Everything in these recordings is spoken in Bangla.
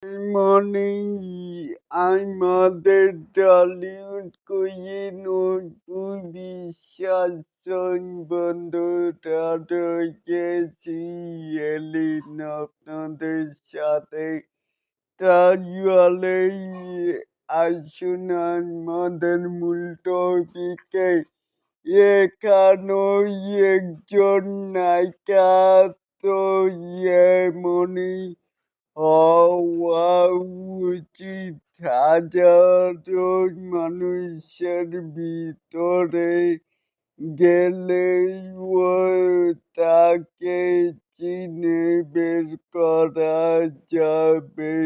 Morning, আমাদের টলিউড কুইন অপু বিশ্বাস বন্ধুরা রয়েছি এলিন আপনাদের সাথে। তাহলে আসুন আমাদের মূল টপিকে। এখানেও একজন নায়িকা তো এমনই হওয়া উচিত। হাজারো মানুষের ভিতরে গেলেও তাকে চিনে বের করা যাবে।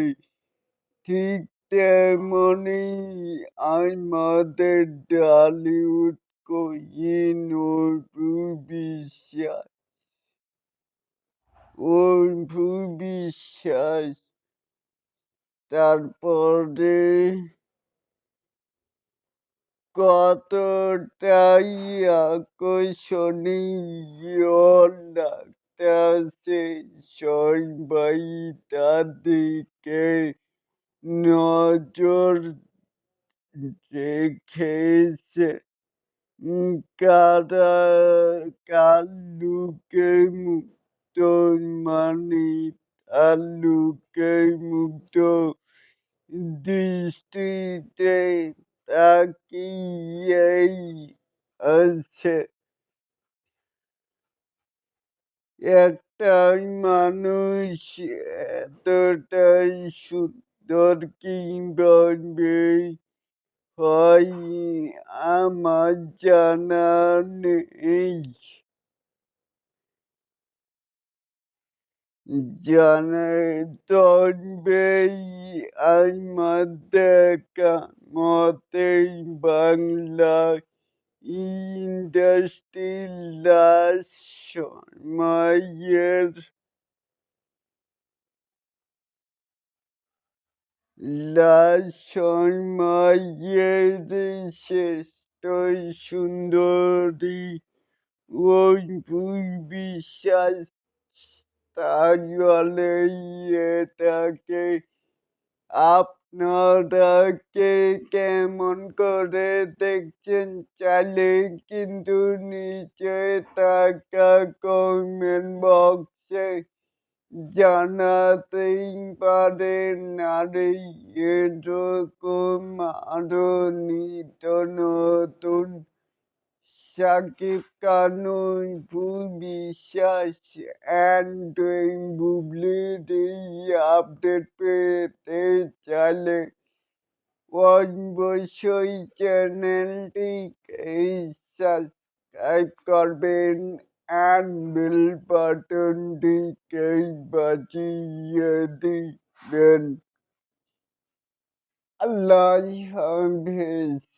ঠিক তেমনি আমাদের ঢালিউড কুইন অপু বিশ্বাস। অপু বিশ্বাস তারপরে কতটাই আকর্ষণীয় লাগতাছে, সবাই তার দিকে নজর রেখেছে। কারা কার লুকে মুগ্ধ, মানে তার লুকে মুগ্ধ দৃষ্টিতে তাকিয়েই আছে। একটা মানুষ এতটাই সুন্দর কিভাবে হয় আমার জানা নেই। তবেই আমার দেখা মতেই বাংলা ইন্ডাস্ট্রির লাল সময়ের শ্রেষ্ঠ সুন্দরী অপু বিশ্বাস। তাহলে এটাকে আপনারা কে কেমন করে দেখছেন, চাইলে কিন্তু নিচে থাকা কমেন্ট বক্সে জানাতেই পারেন। আর এরকম আরো নিত্য নতুন শাকিব খান, অপু বিশ্বাস অ্যান্ড বুবলির আপডেট পেতে চাইলে অবশ্যই চ্যানেলটিকে সাবস্ক্রাইব করবেন অ্যান্ড বেল বাটনটিকে বাজিয়ে দিবেন। আল্লাহ হাফেজ।